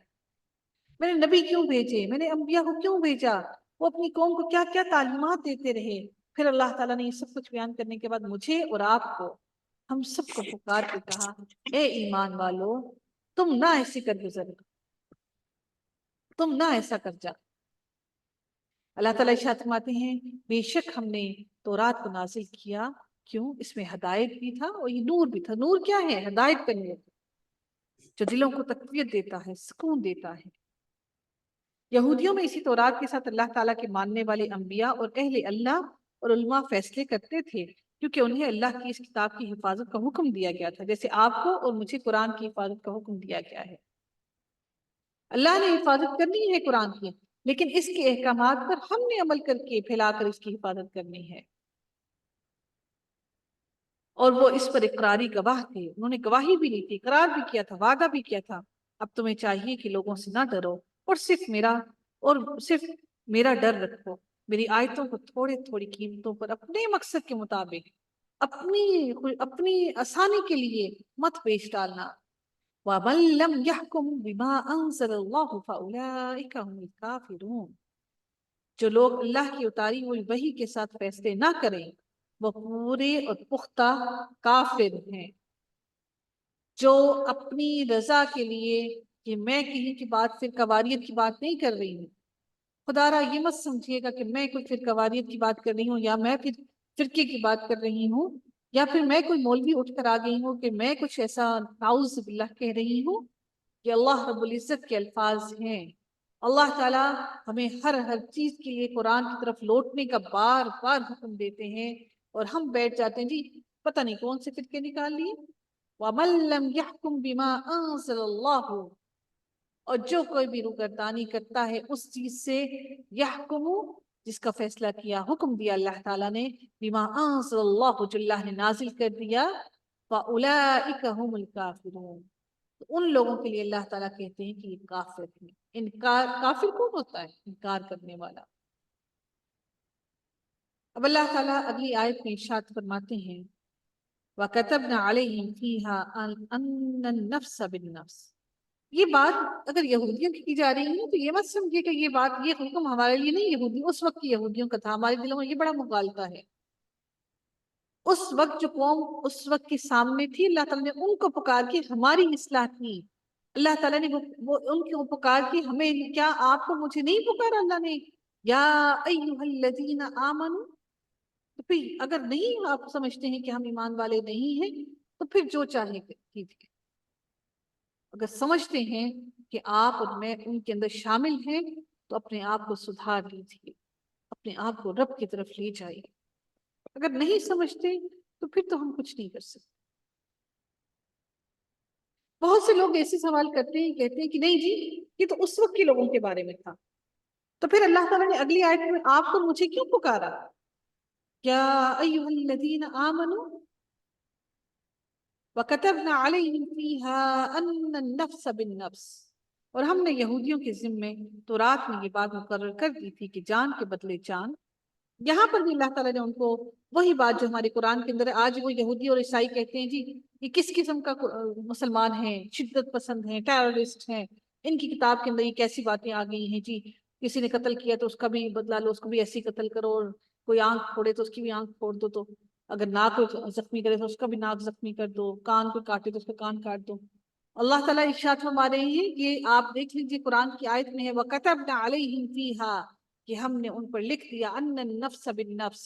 میں نے نبی کیوں بھیجے، میں نے انبیاء کو کیوں بھیجا، وہ اپنی قوم کو کیا کیا تعلیمات دیتے رہے۔ پھر اللہ تعالیٰ نے یہ سب کچھ بیان کرنے کے بعد مجھے اور آپ کو، ہم سب کو پکار کے کہا اے ایمان والو تم نہ ایسے کر گزر، تم نہ ایسا کر جا۔ اللہ تعالیٰ ارشاد فرماتے ہیں بے شک ہم نے تورات کو نازل کیا، کیوں، اس میں ہدایت بھی تھا اور یہ نور بھی تھا۔ نور کیا ہے، ہدایت کا نور جو دلوں کو تقویت دیتا ہے، سکون دیتا ہے۔ یہودیوں میں اسی تورات کے ساتھ اللہ تعالیٰ کے ماننے والے انبیاء اور اہل اللہ اور علماء فیصلے کرتے تھے، کیونکہ انہیں اللہ کی اس کتاب کی حفاظت کا حکم دیا گیا تھا، جیسے آپ کو اور مجھے قرآن کی حفاظت کا حکم دیا گیا ہے۔ اللہ نے حفاظت کرنی ہے قرآن کی، لیکن اس کے احکامات پر ہم نے عمل کر کے پھیلا کر اس کی حفاظت کرنی ہے، اور وہ اس پر اقراری گواہ تھے، انہوں نے گواہی بھی لی تھی، اقرار بھی کیا تھا، وعدہ بھی کیا تھا۔ اب تمہیں چاہیے کہ لوگوں سے نہ ڈرو اور صرف میرا ڈر رکھو، میری آیتوں کو تھوڑے تھوڑی قیمتوں پر اپنے مقصد کے مطابق اپنی آسانی کے لیے مت بیچ ڈالنا۔ وَمَن لَّمْ يَحْكُم بِمَا أَنزَلَ اللَّهُ فَأُولَٰئِكَ هُمُ الْكَافِرُونَ، جو لوگ اللہ کی اتاری ہوئی وحی کے ساتھ فیصلے نہ کریں وہ پورے اور پختہ کافر ہیں۔ جو اپنی رضا کے لیے، کہ میں کہیں کی بات فرقہ کی بات نہیں کر رہی ہوں، خدا را یہ مت سمجھیے گا کہ میں کوئی فرقہ کی بات کر رہی ہوں، یا میں پھر فرقے کی بات کر رہی ہوں، یا پھر میں کوئی مولوی اٹھ کر آ گئی ہوں کہ میں کچھ ایسا نعوذ باللہ کہہ رہی ہوں۔ یہ اللہ رب العزت کے الفاظ ہیں۔ اللہ تعالیٰ ہمیں ہر چیز کے لیے قرآن کی طرف لوٹنے کا بار بار حکم دیتے ہیں، اور ہم بیٹھ جاتے ہیں جی پتہ نہیں کون سے فرقے نکال لیے۔ وَمَن لَّمْ يَحْكُم بِمَا أَنزَلَ اللَّهُ، اور جو کوئی بھی روگردانی کرتا ہے اس چیز سے، یحکم جس کا فیصلہ کیا، حکم دیا اللہ تعالیٰ نے، بما انزل اللہ جو اللہ نے نازل کر دیا، فاولئک هم الکافرون، تو ان لوگوں کے لیے اللہ تعالیٰ کہتے ہیں کہ یہ کافر ہیں۔ کافر کون ہوتا ہے؟ انکار کرنے والا۔ اب اللہ تعالیٰ اگلی آیت میں ارشاد فرماتے ہیں وَكَتَبْنَا عَلَيْهِمْ فِيهَا أَنَّ النَّفْسَ بِالنَّفْسِ، یہ بات اگر یہودیوں کی جا رہی ہے تو یہ مت سمجھیے کہ یہ بات، یہ حکم ہمارے لیے نہیں، یہودی اس وقت کی یہودیوں کا تھا، ہمارے دلوں میں یہ بڑا مغالطہ ہے۔ اس وقت جو قوم اس وقت کے سامنے تھی، اللہ تعالیٰ نے ان کو پکار کے ہماری اصلاح کی۔ اللہ تعالیٰ نے وہ ان کو پکار کے ہمیں، کیا آپ کو مجھے نہیں پکارا اللہ نے؟ یا ایھا الذین آمنوا، تو پھر اگر نہیں آپ سمجھتے ہیں کہ ہم ایمان والے نہیں ہیں تو پھر جو چاہے کیجیے۔ اگر سمجھتے ہیں کہ آپ اور میں ان کے اندر شامل ہیں تو اپنے آپ کو سدھار لیجیے، اپنے آپ کو رب کی طرف لے جائیے۔ اگر نہیں سمجھتے تو پھر تو ہم کچھ نہیں کر سکتے۔ بہت سے لوگ ایسے سوال کرتے ہیں، کہتے ہیں کہ نہیں جی یہ تو اس وقت کے لوگوں کے بارے میں تھا، تو پھر اللہ تعالیٰ نے اگلی آیت میں آپ کو مجھے کیوں پکارا؟ یا ایھا الذین آمنوا وَكَتَبْنَا عَلَيْهِمْ فِيهَا أَنَّ النَّفْسَ بِالنَّفْسِ، اور ہم نے یہودیوں کے ذمے تورات میں یہ بات مقرر کر دی تھی کہ جان کے بدلے جان۔ یہاں پر بھی اللہ تعالیٰ نے ان کو وہی بات جو ہمارے قرآن کے اندر ہے، آج وہ یہودی اور عیسائی کہتے ہیں جی یہ کس قسم کا مسلمان ہیں، شدت پسند ہیں، ٹیررسٹ ہیں، ان کی کتاب کے اندر یہ کیسی باتیں آ گئی ہیں جی، کسی نے قتل کیا تو اس کا بھی بدلا لو، اس کو بھی ایسی قتل کرو، اور کوئی آنکھ پھوڑے تو اس کی بھی آنکھ پھوڑ دو، تو اگر ناک کو زخمی کرے تو اس کا بھی ناک زخمی کر دو، کان کو کاٹے تو اس کا کان کاٹ دو۔ اللہ تعالیٰ ارشاد فرما رہے ہیں، یہ آپ دیکھ لیجیے قرآن کی آیت میں ہے وَكَتَبْنَا عَلَيْهِمْ فِيهَا، کہ ہم نے ان پر لکھ دیا ان النفس بالنفس،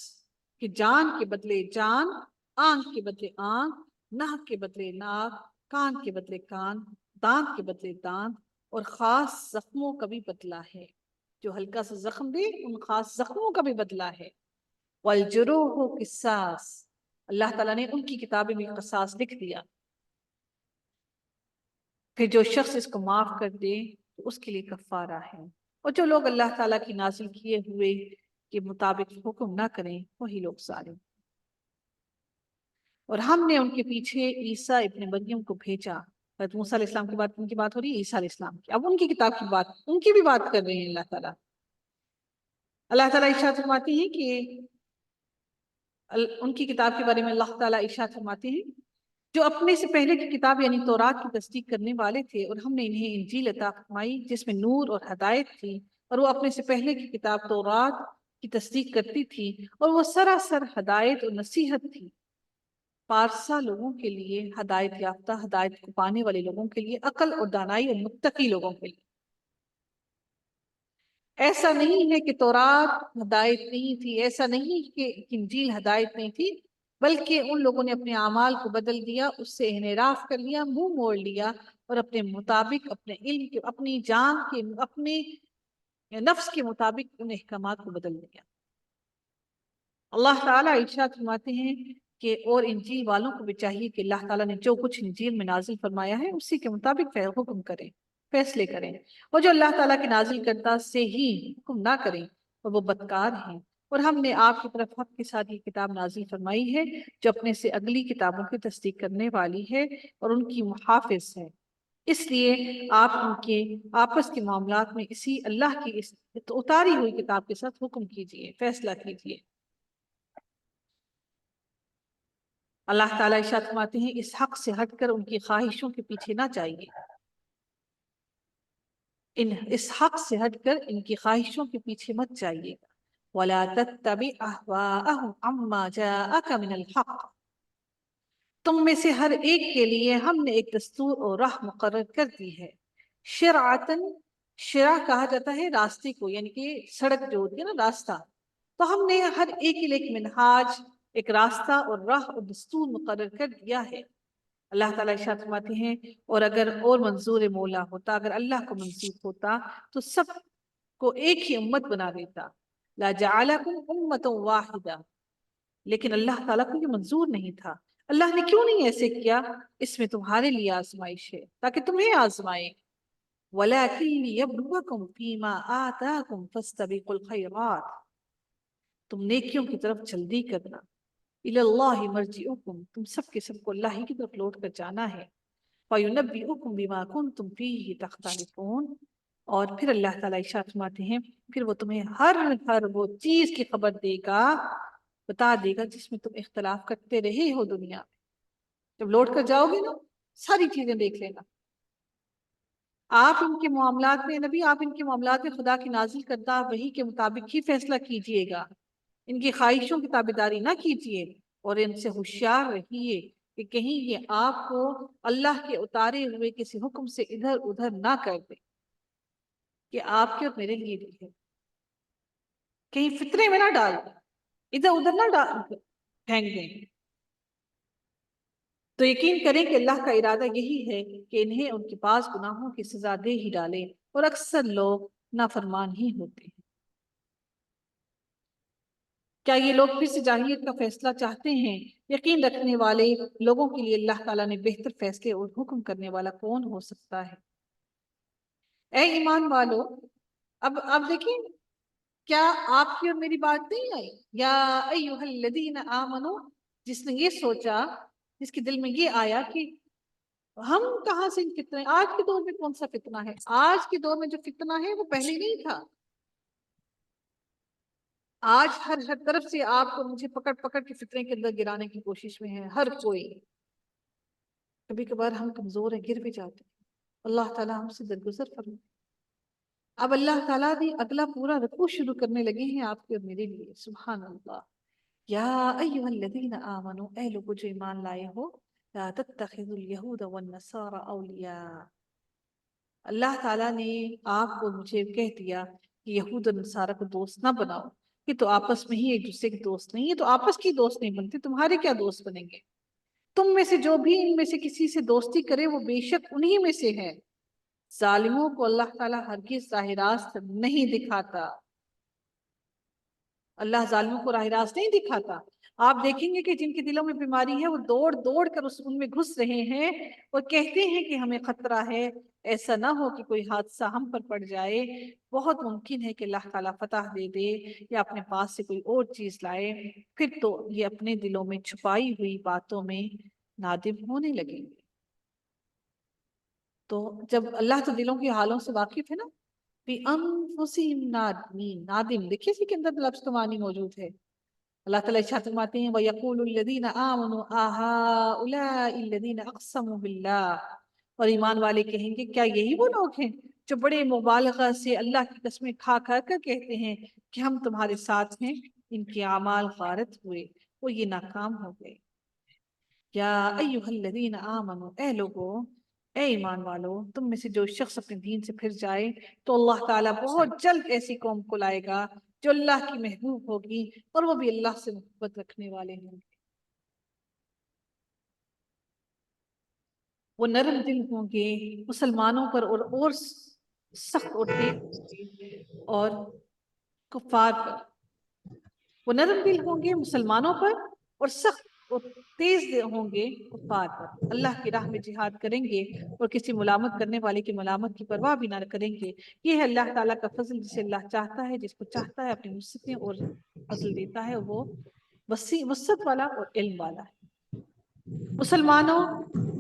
کہ جان کے بدلے جان، آنکھ کے بدلے آنکھ، ناک کے بدلے ناک، کان کے بدلے کان، دانت کے بدلے دانت، اور خاص زخموں کا بھی بدلہ ہے۔ جو ہلکا سا زخم دے ان خاص زخموں کا بھی بدلہ ہے۔ وَالْجُرُوحُ قِصَاص، اللہ تعالیٰ نے ان کی کتابیں میں قصاص لکھ دیا۔ پھر جو شخص اس کو معاف کر دے تو اس کے لیے کفارہ ہے، اور جو لوگ اللہ تعالیٰ کی نازل کیے ہوئے کے مطابق حکم نہ کریں وہی لوگ ظالم۔ اور ہم نے ان کے پیچھے عیسیٰ ابن مریم کو بھیجا۔ حضرت موسیٰ علیہ السلام کی بات، ان کی بات ہو رہی ہے عیسیٰ علیہ السلام کی، اب ان کی کتاب کی بات، ان کی بھی بات کر رہے ہیں اللہ تعالیٰ۔ اللہ تعالیٰ ارشاد فرماتے ہیں کہ ان کی کتاب کے بارے میں اللہ تعالیٰ ارشاد فرماتے ہیں جو اپنے سے پہلے کی کتاب یعنی تورات کی تصدیق کرنے والے تھے، اور ہم نے انہیں انجیل عطا فرمائی جس میں نور اور ہدایت تھی، اور وہ اپنے سے پہلے کی کتاب تورات کی تصدیق کرتی تھی، اور وہ سراسر ہدایت اور نصیحت تھی، پارسا لوگوں کے لیے، ہدایت یافتہ ہدایت کو پانے والے لوگوں کے لیے، عقل اور دانائی اور متقی لوگوں کے لیے۔ ایسا نہیں ہے کہ تورات ہدایت نہیں تھی، ایسا نہیں کہ انجیل ہدایت نہیں تھی، بلکہ ان لوگوں نے اپنے اعمال کو بدل دیا، اس سے انحراف کر لیا، منہ موڑ لیا، اور اپنے مطابق، اپنے علم کے، اپنی جان کے، اپنے نفس کے مطابق ان احکامات کو بدل دیا۔ اللہ تعالیٰ ارشاد فرماتے ہیں کہ اور انجیل والوں کو بھی چاہیے کہ اللہ تعالیٰ نے جو کچھ انجیل میں نازل فرمایا ہے اسی کے مطابق حکم کریں، فیصلے کریں، اور جو اللہ تعالیٰ کے نازل کردہ سے ہی حکم نہ کریں اور وہ بدکار ہیں۔ اور ہم نے آپ کی طرف حق کے ساتھ یہ کتاب نازل فرمائی ہے جو اپنے سے اگلی کتابوں کی تصدیق کرنے والی ہے اور ان کی محافظ ہے۔ اس لیے آپ ان کے آپس کے معاملات میں اسی اللہ کی اس اتاری ہوئی کتاب کے ساتھ حکم کیجئے، فیصلہ کیجئے۔ اللہ تعالیٰ ارشاد فرماتے ہیں اس حق سے ہٹ کر ان کی خواہشوں کے پیچھے نہ جائیے، اس حق سے ہٹ کر ان کی خواہشوں کے پیچھے مت جائیے گا۔ وَلَا تَتَّبِعْ أَهْوَاءَهُمْ عَمَّا جَاءَكَ مِنَ الْحَقِّ، تم میں سے ہر ایک کے لیے ہم نے ایک دستور اور راہ مقرر کر دی ہے۔ شرعتاً، شرع کہا جاتا ہے راستے کو، یعنی کہ سڑک جو ہوتی ہے نا، راستہ، تو ہم نے ہر ایک کے لیے ایک منہاج، ایک راستہ اور راہ اور دستور مقرر کر دیا ہے۔ اللہ تعالیٰ ارشاد فرماتے ہیں اور اگر اور منظور مولا ہوتا، اگر اللہ کو منظور ہوتا تو سب کو ایک ہی امت بنا دیتا، لا جعلکم امۃ واحدہ، لیکن اللہ تعالیٰ کو یہ منظور نہیں تھا۔ اللہ نے کیوں نہیں ایسے کیا؟ اس میں تمہارے لیے آزمائش ہے، تاکہ تمہیں آزمائے۔ وَلَكِنْ لِيَبْلُوَكُمْ فِي مَا آتَاكُمْ فَاسْتَبِقُوا الْخَيْرَاتِ، تم نیکیوں کی طرف جلدی کرنا۔ إِلَى اللَّهِ مَرْجِعُكُمْ، تم سب کے سب کو اللہ ہی کی طرف لوٹ کر جانا ہے۔ فَيُنَبِّئُكُمْ بِمَا كُنْتُمْ فِيهِ تَخْتَلِفُونَ، اور پھر اللہ تعالیٰ ارشاد فرماتے ہیں پھر وہ تمہیں ہر وہ چیز کی خبر دے گا، بتا دے گا جس میں تم اختلاف کرتے رہے ہو دنیا میں۔ جب لوٹ کر جاؤ گے نا، ساری چیزیں دیکھ لینا۔ آپ ان کے معاملات میں نبی، آپ ان کے معاملات میں خدا کی نازل کردہ وحی کے مطابق ہی فیصلہ کیجئے گا، ان کی خواہشوں کی تابعداری نہ کیجئے، اور ان سے ہوشیار رہیے کہ کہیں یہ آپ کو اللہ کے اتارے ہوئے کسی حکم سے ادھر ادھر نہ کر دے کہ آپ کے اور میرے لیے بھی ہے، کہیں فتنے میں نہ ڈال دیں، ادھر ادھر نہ پھینک دیں۔ تو یقین کریں کہ اللہ کا ارادہ یہی ہے کہ انہیں ان کے پاس گناہوں کی سزا دے ہی ڈالے، اور اکثر لوگ نافرمان ہی ہوتے ہیں۔ کیا یہ لوگ پھر سے جاہلیت کا فیصلہ چاہتے ہیں؟ یقین رکھنے والے لوگوں کے لیے اللہ تعالیٰ نے بہتر فیصلے اور حکم کرنے والا کون ہو سکتا ہے؟ اے ایمان والو، اب دیکھیں، کیا آپ کی اور میری بات نہیں آئی؟ یا ایھا الذین آمنو، جس نے یہ سوچا، جس کے دل میں یہ آیا کہ ہم کہاں سے فتنے، آج کے دور میں کون سا فتنہ ہے؟ آج کے دور میں جو فتنہ ہے وہ پہلے نہیں تھا۔ آج ہر طرف سے آپ کو مجھے پکڑ پکڑ کے فتنے کے اندر گرانے کی کوشش میں ہے ہر کوئی۔ کبھی کبھار ہم کمزور ہیں، گر بھی جاتے ہیں، اللہ تعالیٰ ہم سے درگزر فرمائے۔ اب اللہ تعالیٰ بھی اگلا پورا رکوع شروع کرنے لگے ہیں آپ کے اور میرے لیے، سبحان اللہ۔ یا ایھا الذین آمنو، اے لوگو جو ایمان لائے ہو، لا تتخذوا الیہود والنصارى اولیاء، اللہ تعالیٰ نے آپ کو مجھے کہہ دیا کہ یہود اور نصارہ کو دوست نہ بناؤ، یہ تو آپس میں ہی ایک دوسرے کے دوست نہیں، یہ تو آپس کی دوست نہیں بنتے، تمہارے کیا دوست بنیں گے؟ تم میں سے جو بھی ان میں سے کسی سے دوستی کرے وہ بے شک انہی میں سے ہے۔ ظالموں کو اللہ تعالیٰ ہرگز راہ راست نہیں دکھاتا، اللہ ظالموں کو راہ راست نہیں دکھاتا۔ آپ دیکھیں گے کہ جن کے دلوں میں بیماری ہے وہ دوڑ دوڑ کر ان میں گھس رہے ہیں اور کہتے ہیں کہ ہمیں خطرہ ہے، ایسا نہ ہو کہ کوئی حادثہ ہم پر پڑ جائے۔ بہت ممکن ہے کہ اللہ تعالیٰ فتح دے دے یا اپنے پاس سے کوئی اور چیز لائے، پھر تو یہ اپنے دلوں میں چھپائی ہوئی باتوں میں نادم ہونے لگیں گے۔ تو جب اللہ تو دلوں کے حالوں سے واقف ہے نا، بِأَنفُسِهِمْ نَادِمِينَ، نادم دیکھیے اسی کے اندر لفظ تو معنی موجود ہے۔ اللہ تعالیٰ ارشاد فرماتے ہیں وَيَقُولُ الَّذِينَ آمَنُوا أَهَٰؤُلَاءِ الَّذِينَ أَقْسَمُوا بِاللَّهِ، اور ایمان والے کہیں گے کیا یہی وہ لوگ ہیں جو بڑے مبالغہ سے اللہ کی قسمیں کھا کھا کر کہتے ہیں کہ ہم تمہارے ساتھ ہیں، ان کے اعمال غارت ہوئے، وہ یہ ناکام ہو گئے۔ یا ایھا الذین آمنوا، اے لوگو، اے ایمان والو، تم میں سے جو شخص اپنے دین سے پھر جائے تو اللہ تعالیٰ بہت جلد ایسی قوم کو لائے گا جو اللہ کی محبوب ہوگی اور وہ بھی اللہ سے محبت رکھنے والے ہوں گے۔ وہ نرم دل ہوں گے مسلمانوں پر اور سخت اور تیز ہوں گے اور کفار پر۔ وہ نرم دل ہوں گے مسلمانوں پر اور سخت اور تیز ہوں گے کفار پر۔ اللہ کی راہ میں جہاد کریں گے اور کسی ملامت کرنے والے کی ملامت کی پرواہ بھی نہ کریں گے۔ یہ ہے اللہ تعالیٰ کا فضل، جسے اللہ چاہتا ہے، جس کو چاہتا ہے اپنی وسعتیں اور فضل دیتا ہے، وہ وسعت والا اور علم والا ہے۔ مسلمانوں،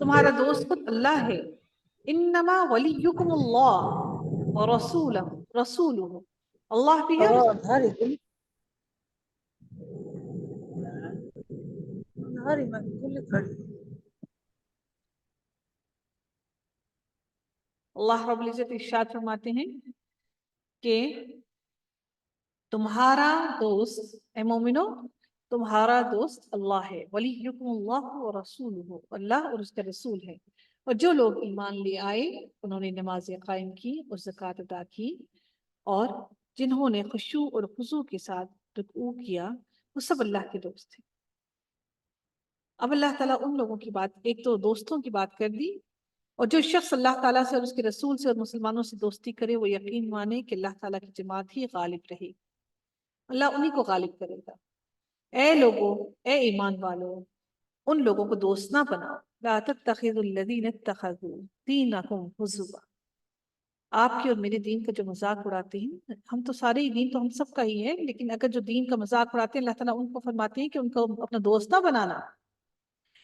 تمہارا دوست خود اللہ ہے، انما ولیکم اللہ ورسولہ رسولہ، اللہ بھی ہے اللہ رب العزت ارشاد فرماتے ہیں کہ تمہارا دوست اے مومنو، تمہارا دوست اللہ ہے، ولیکم اللہ ورسولہ، اللہ اور اس کا رسول ہے۔ اور جو لوگ ایمان لے آئے انہوں نے نمازیں قائم کی اور زکوٰۃ ادا کی، اور جنہوں نے خشوع اور خضوع کے ساتھ رکوع کیا، وہ سب اللہ کے دوست ہیں۔ اب اللہ تعالیٰ ان لوگوں کی بات، ایک تو دوستوں کی بات کر دی، اور جو شخص اللہ تعالیٰ سے اور اس کے رسول سے اور مسلمانوں سے دوستی کرے وہ یقین مانے کہ اللہ تعالیٰ کی جماعت ہی غالب رہے، اللہ انہی کو غالب کرے گا۔ اے لوگو، اے ایمان والو، ان لوگوں کو دوست نہ بناؤ، لا تتخذوا الذین اتخذوا دینکم ہزوا، آپ کے اور میرے دین کا جو مذاق اڑاتے ہیں، ہم تو سارے ہی دین تو ہم سب کا ہی ہے، لیکن اگر جو دین کا مذاق اڑاتے ہیں اللہ تعالیٰ ان کو فرماتے ہیں کہ ان کو اپنا دوست نہ بنانا،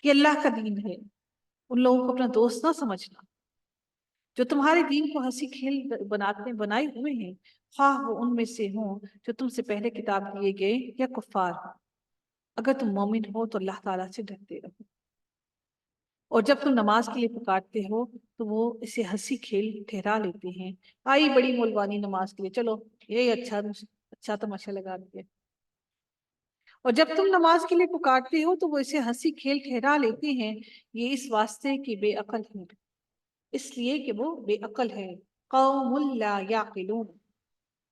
یہ اللہ کا دین ہے، ان لوگوں کو اپنا دوست نہ سمجھنا۔ جو تمہارے دین کو ہنسی کھیل بنائے ہوئے ہیں، خواہ وہ ان میں سے ہوں جو تم سے پہلے کتاب دیے گئے یا کفار ہوں، اگر تم مومن ہو تو اللہ تعالیٰ سے ڈرتے رہو۔ اور جب تم نماز کے لیے پکارتے ہو تو وہ اسے ہنسی کھیل ٹھہرا لیتے ہیں، آئی بڑی مولوانی نماز کے لیے، چلو یہی اچھا تماشا لگا دیا۔ اور جب تم نماز کے لیے پکارتے ہو تو وہ اسے ہنسی کھیل ٹھہرا لیتے ہیں، یہ اس واسطے کہ بے عقل ہیں، اس لیے کہ وہ بے عقل ہے۔ قوم لا یعقلون،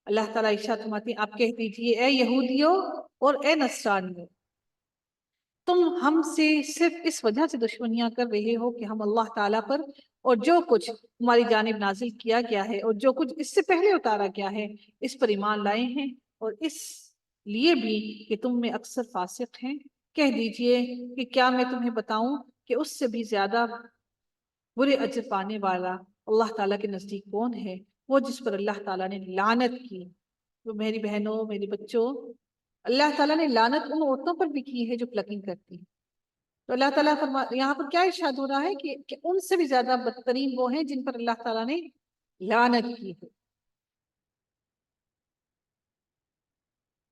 اللہ تعالیٰ ارشاد فرماتے ہیں آپ کہہ دیجئے اے یہودیوں اور اے نصرانیوں، تم ہم سے صرف اس وجہ سے دشمنیاں کر رہے ہو کہ ہم اللہ تعالیٰ پر اور جو کچھ ہماری جانب نازل کیا گیا ہے اور جو کچھ اس سے پہلے اتارا گیا ہے اس پر ایمان لائے ہیں، اور اس لیے بھی کہ تم میں اکثر فاسق ہیں۔ کہہ دیجئے کہ کیا میں تمہیں بتاؤں کہ اس سے بھی زیادہ برے اجر پانے والا اللہ تعالیٰ کے نزدیک کون ہے؟ وہ جس پر اللہ تعالیٰ نے لعنت کی۔ تو میری بہنوں، میری بچوں، اللہ تعالیٰ نے لعنت ان عورتوں پر بھی کی ہے جو پلکنگ کرتی ہیں۔ تو اللہ تعالیٰ یہاں پر کیا ارشاد ہو رہا ہے کہ ان سے بھی زیادہ بدترین وہ ہیں جن پر اللہ تعالیٰ نے لعنت کی ہے،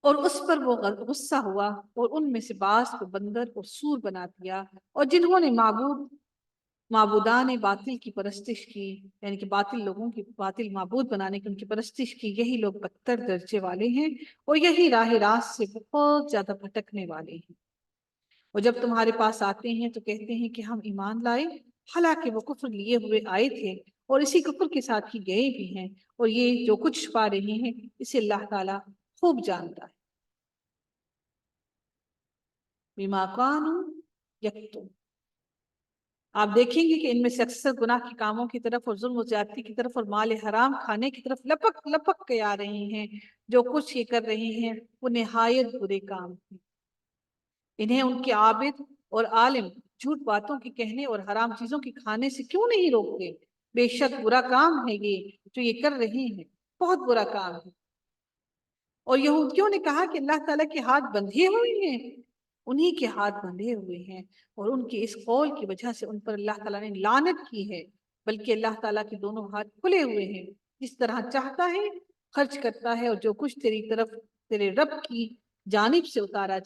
اور اس پر وہ غصہ ہوا اور ان میں سے بعض کو بندر اور سور بنا دیا، اور جنہوں نے معبودان باطل کی پرستش کی، یعنی کہ باطل لوگوں کی باطل معبود بنانے کی ان کی پرستش کی، یہی لوگ بدتر درجے والے ہیں اور یہی راہ راست سے بہت زیادہ بھٹکنے والے ہیں۔ اور جب تمہارے پاس آتے ہیں تو کہتے ہیں کہ ہم ایمان لائے، حالانکہ وہ کفر لیے ہوئے آئے تھے اور اسی کفر کے ساتھ ہی گئے بھی ہیں، اور یہ جو کچھ چھپا رہے ہیں اسے اللہ تعالیٰ خوب جانتا ہے۔ بما کانوا یکتمون، آپ دیکھیں گے کہ ان میں سے اکثر گناہ کے کاموں کی طرف اور ظلم و زیادتی کی طرف اور مال حرام کھانے کی طرف لپک لپک کے آ رہے ہیں۔ جو کچھ یہ کر رہے ہیں وہ نہایت برے کام ہیں، انہیں ان کے عابد اور عالم جھوٹ باتوں کے کہنے اور حرام چیزوں کے کھانے سے کیوں نہیں روکتے؟ بے شک برا کام ہے یہ جو یہ کر رہے ہیں، بہت برا کام ہے۔ اور یہودیوں نے کہا کہ اللہ تعالیٰ کے ہاتھ بندھے ہوئے ہیں، انہی کے ہاتھ بندھے ہوئے ہیں، اور ان کے اس قول کی وجہ سے ان پر اللہ تعالیٰ نے لعنت کی ہے، بلکہ اللہ تعالیٰ کے دونوں ہاتھ کھلے ہوئے ہیں، جس طرح چاہتا ہے خرچ کرتا ہے، اور جو کچھ تیری طرف تیرے رب کی جانب سے اتارا